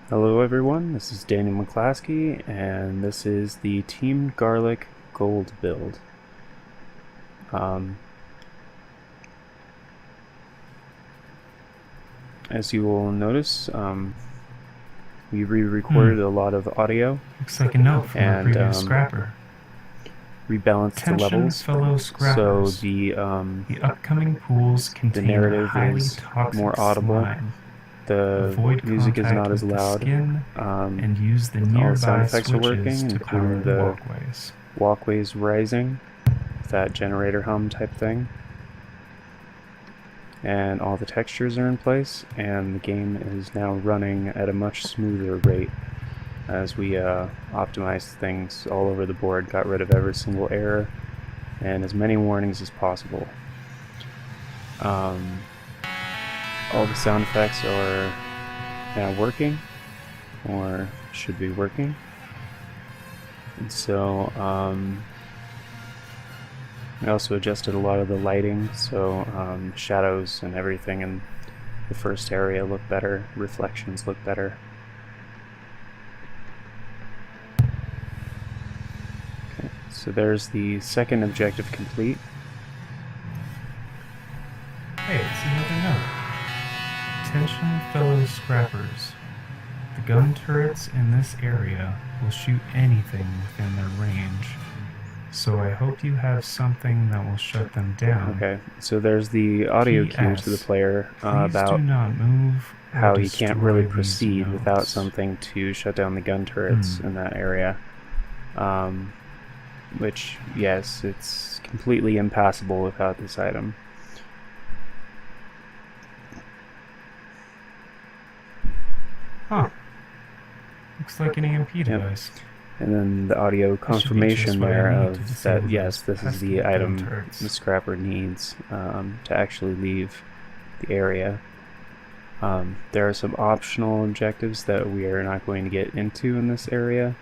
Hello everyone, this is Daniel McClaskey, and this is the Team Garlic Gold build. As you will notice, we re-recorded a lot of audio. Looks like a note from a previous scrapper. Rebalanced the levels, fellow so scrappers. The upcoming pools contain narrative highly is toxic more audible. slime. The Avoid music is contact not as with the loud, skin, and use the all the nearby sound effects are switches working, to power including the the walkways. walkways rising, that generator hum type thing. And all the textures are in place, and the game is now running at a much smoother rate as we optimized things all over the board, got rid of every single error and as many warnings as possible. All the sound effects are now working, or should be working, and so I also adjusted a lot of the lighting, so shadows and everything in the first area look better, reflections look better. Okay, so there's the second objective complete. Hey, it's another note. Attention fellow scrappers. The gun turrets in this area will shoot anything within their range. So I hope you have something that will shut them down. Okay, so there's the audio cue to the player about how he can't really proceed without something to shut down the gun turrets in that area. Which, yes, it's completely impassable without this item. Huh. Looks like an EMP device. And then the audio confirmation there of that, yes, this is the item the scrapper needs to actually leave the area. There are some optional objectives that we are not going to get into in this area,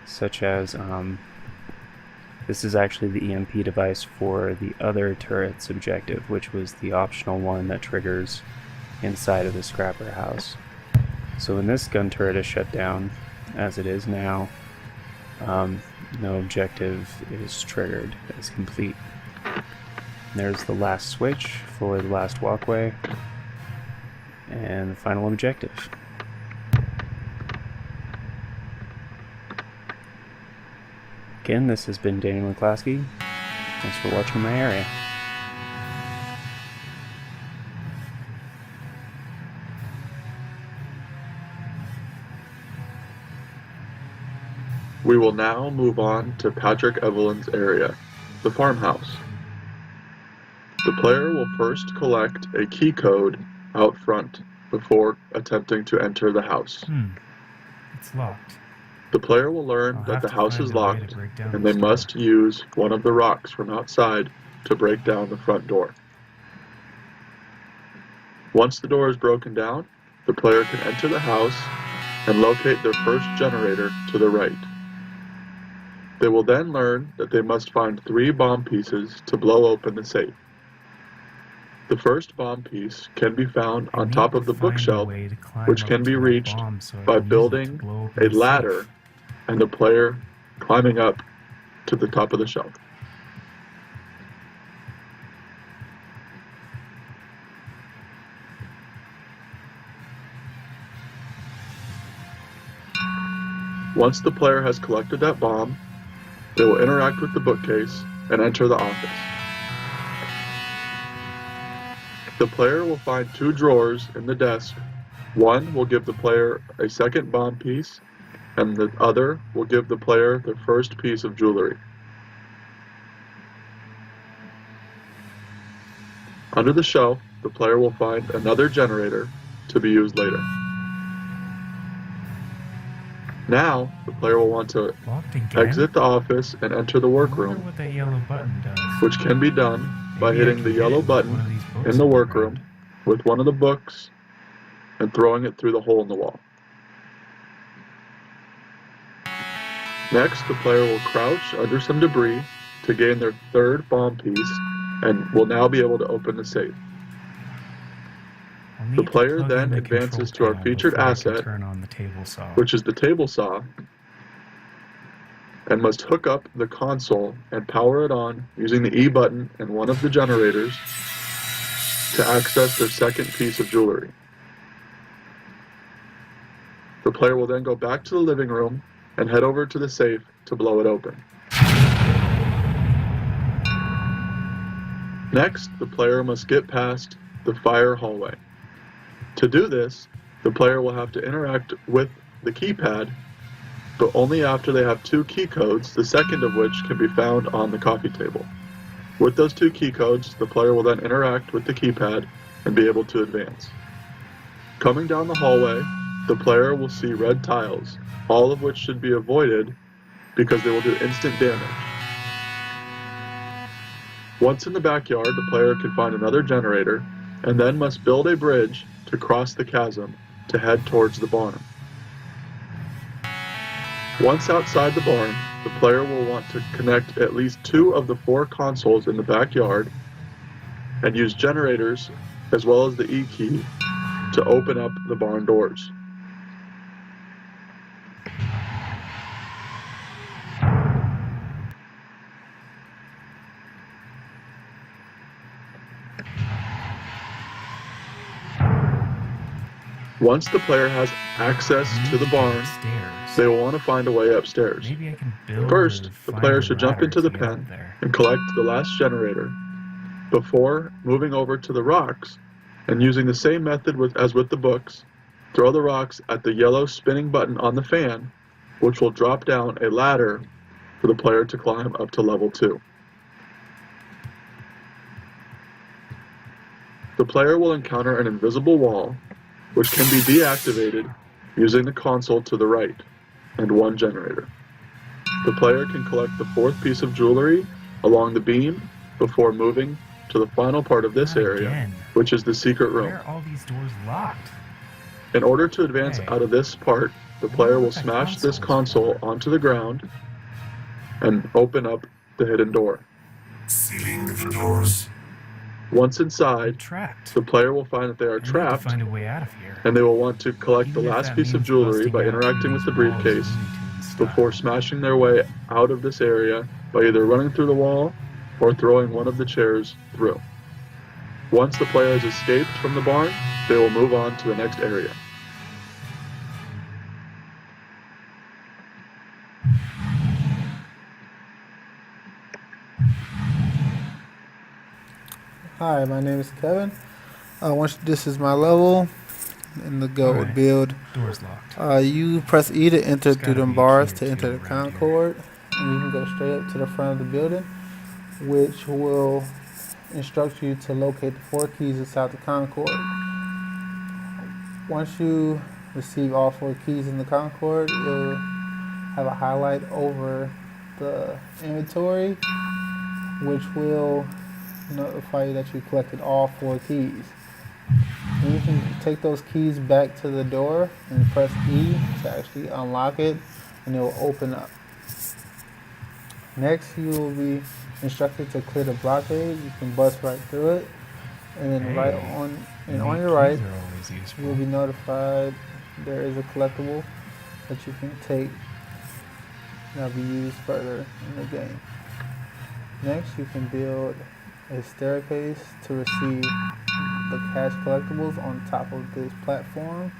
such as this is actually the EMP device for the other turret's objective, which was the optional one that triggers inside of the scrapper house. So when this gun turret is shut down, as it is now, no objective is triggered as complete. There's the last switch for the last walkway, and the final objective. Again, this has been Daniel McClaskey. Thanks for watching my area. We will now move on to Patrick Evelyn's area, the farmhouse. The player will first collect a key code out front before attempting to enter the house. It's locked. The player will learn that the house is locked and they must use one of the rocks from outside to break down the front door. Once the door is broken down, the player can enter the house and locate their first generator to the right. They will then learn that they must find 3 bomb pieces to blow open the safe. The first bomb piece can be found on top of the bookshelf, which can be reached by building a ladder and the player climbing up to the top of the shelf. Once the player has collected that bomb, they will interact with the bookcase and enter the office. The player will find 2 drawers in the desk. One will give the player a second bomb piece, and the other will give the player their first piece of jewelry. Under the shelf, the player will find another generator to be used later. Now, the player will want to exit the office and enter the workroom, which can be done by hitting the yellow button in the workroom with one of the books and throwing it through the hole in the wall. Next, the player will crouch under some debris to gain their third bomb piece and will now be able to open the safe. You'll The need player to plug then in the advances to control our tab featured before I asset, can turn on the table saw. which is the table saw, and must hook up the console and power it on using the E button and one of the generators to access their second piece of jewelry. The player will then go back to the living room and head over to the safe to blow it open. Next, the player must get past the fire hallway. To do this, the player will have to interact with the keypad, but only after they have 2 key codes, the second of which can be found on the coffee table. With those 2 key codes, the player will then interact with the keypad and be able to advance. Coming down the hallway, the player will see red tiles, all of which should be avoided because they will do instant damage. Once in the backyard, the player can find another generator and then must build a bridge to cross the chasm to head towards the barn. Once outside the barn, the player will want to connect at least 2 of the 4 consoles in the backyard and use generators as well as the E key to open up the barn doors. Once the player has access to the barn, they will want to find a way upstairs. Maybe I can build First, the player should jump into the to get up pen there. and collect the last generator before moving over to the rocks and using the same method as with the books, throw the rocks at the yellow spinning button on the fan, which will drop down a ladder for the player to climb up to level 2. The player will encounter an invisible wall, which can be deactivated using the console to the right and 1 generator. The player can collect the 4th piece of jewelry along the beam before moving to the final part of this Not area, again. which is the secret Why room. are all these doors locked? In order to advance Okay. out of this part, the I player wonder will what that smash this console is console onto the ground and open up the hidden door. Sealing the doors. Once I'm inside, trapped. the player will find that they are I need to trapped, find a way out of here. and they will want to collect the Even if last that piece of means jewelry busting by out interacting through with the these walls, briefcase Looney Tunes style. before smashing their way out of this area by either running through the wall or throwing one of the chairs through. Once the player has escaped from the barn, they will move on to the next area. Hi, my name is Kevin. This is my level in the gold Alright. build. Door's locked. You press E to enter There's through gotta them be a bars key to or enter two the around here. concord, and you can go straight up to the front of the building, which will instruct you to locate the 4 keys inside the concord. Once you receive all 4 keys in the concord, you'll have a highlight over the inventory, which will notify you that you collected all 4 keys. And you can take those keys back to the door and press E to actually unlock it, and it will open up. Next, you will be instructed to clear the blockade. You can bust right through it, and then on Unique your right, keys are always useful. you'll be notified there is a collectible that you can take that'll be used further in the game. Next, you can build a staircase to receive the cash collectibles on top of this platform.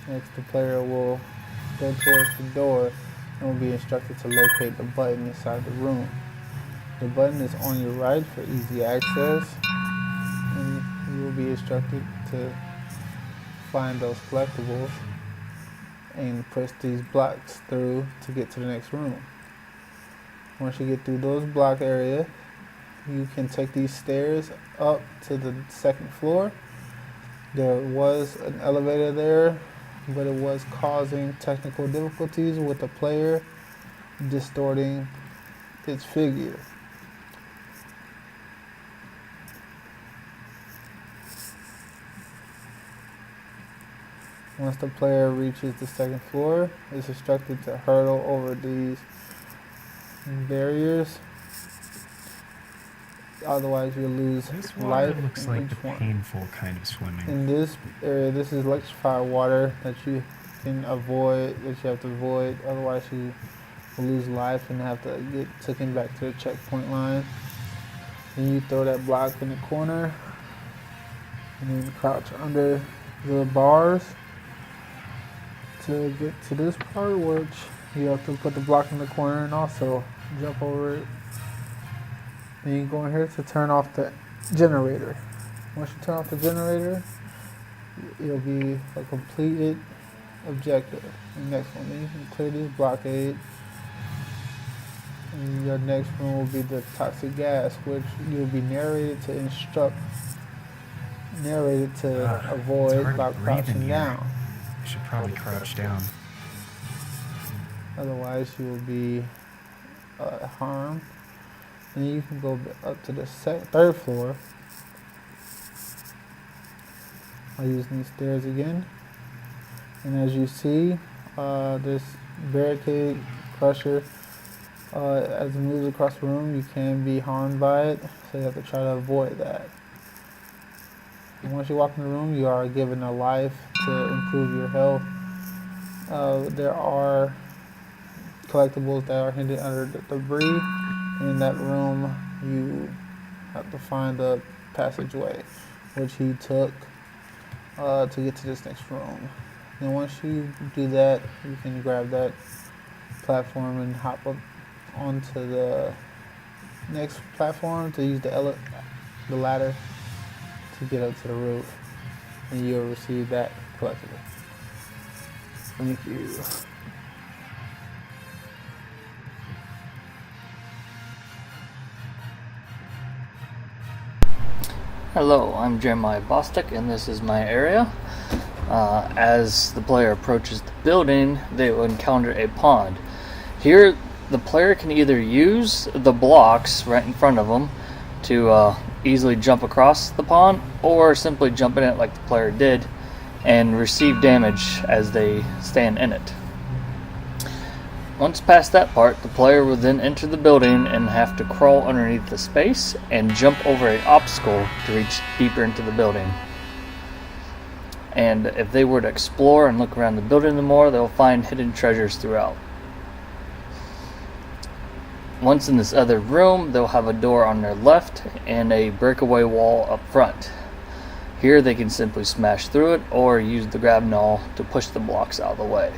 Next, the player will go towards the door and will be instructed to locate the button inside the room. The button is on your right for easy access, and you will be instructed to find those collectibles and push these blocks through to get to the next room. Once you get through those block area, you can take these stairs up to the 2nd floor. There was an elevator there, but it was causing technical difficulties with the player distorting its figure. Once the player reaches the 2nd floor, it's instructed to hurdle over these barriers otherwise you'll lose This water life looks in like each the one. painful kind of swimming. In this area, this is electrified water that you can avoid, that you have to avoid, otherwise you will lose life and have to get taken back to the checkpoint line. Then you throw that block in the corner and then crouch under the bars to get to this part, which you have to put the block in the corner and also jump over it. Then you go in here to turn off the generator. Once you turn off the generator, it'll be a completed objective. The next one, then you can clear this blockade. And your next one will be the toxic gas, which you'll be narrated to It's avoid hard by to breathe in crouching here. down. I should probably crouch down. Otherwise, you will be harmed. And you can go up to the third floor by using these stairs again. And as you see, this barricade crusher, as it moves across the room, you can be harmed by it, so you have to try to avoid that. And once you walk in the room, you are given a life to improve your health. There are collectibles that are hidden under the debris. In that room, you have to find the passageway, which he took to get to this next room. And once you do that, you can grab that platform and hop up onto the next platform to use the ladder to get up to the roof, and you'll receive that collectible. Thank you. Hello, I'm Jeremiah Bostic, and this is my area. As the player approaches the building, they will encounter a pond. Here, the player can either use the blocks right in front of them to easily jump across the pond, or simply jump in it like the player did and receive damage as they stand in it. Once past that part, the player will then enter the building and have to crawl underneath the space and jump over an obstacle to reach deeper into the building. And if they were to explore and look around the building more, they'll find hidden treasures throughout. Once in this other room, they'll have a door on their left and a breakaway wall up front. Here they can simply smash through it or use the grab null to push the blocks out of the way.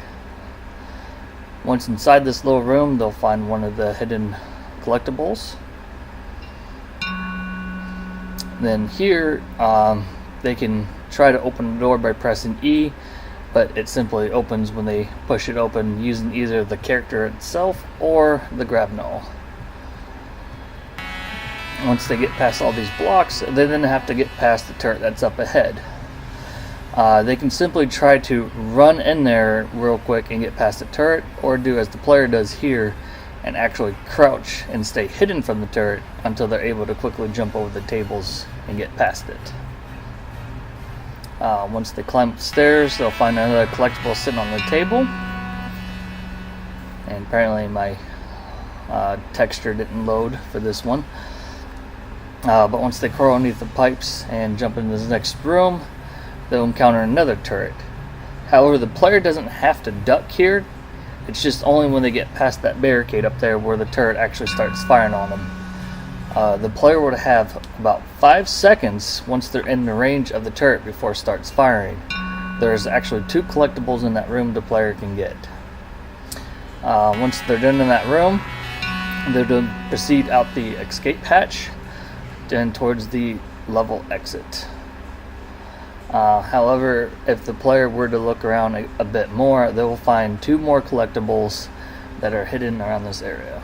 Once inside this little room, they'll find one of the hidden collectibles. Then here, they can try to open the door by pressing E, but it simply opens when they push it open using either the character itself or the grab null. Once they get past all these blocks, they then have to get past the turret that's up ahead. They can simply try to run in there real quick and get past the turret, or do as the player does here and actually crouch and stay hidden from the turret until they're able to quickly jump over the tables and get past it. Once they climb up the stairs, they'll find another collectible sitting on the table. And apparently my texture didn't load for this one. But once they crawl underneath the pipes and jump into this next room, they'll encounter another turret. However, the player doesn't have to duck here. It's just only when they get past that barricade up there where the turret actually starts firing on them. The player would have about 5 seconds once they're in the range of the turret before it starts firing. There's actually 2 collectibles in that room the player can get. Once they're done in that room, they'll proceed out the escape hatch and towards the level exit. However, if the player were to look around a bit more, they will find 2 more collectibles that are hidden around this area.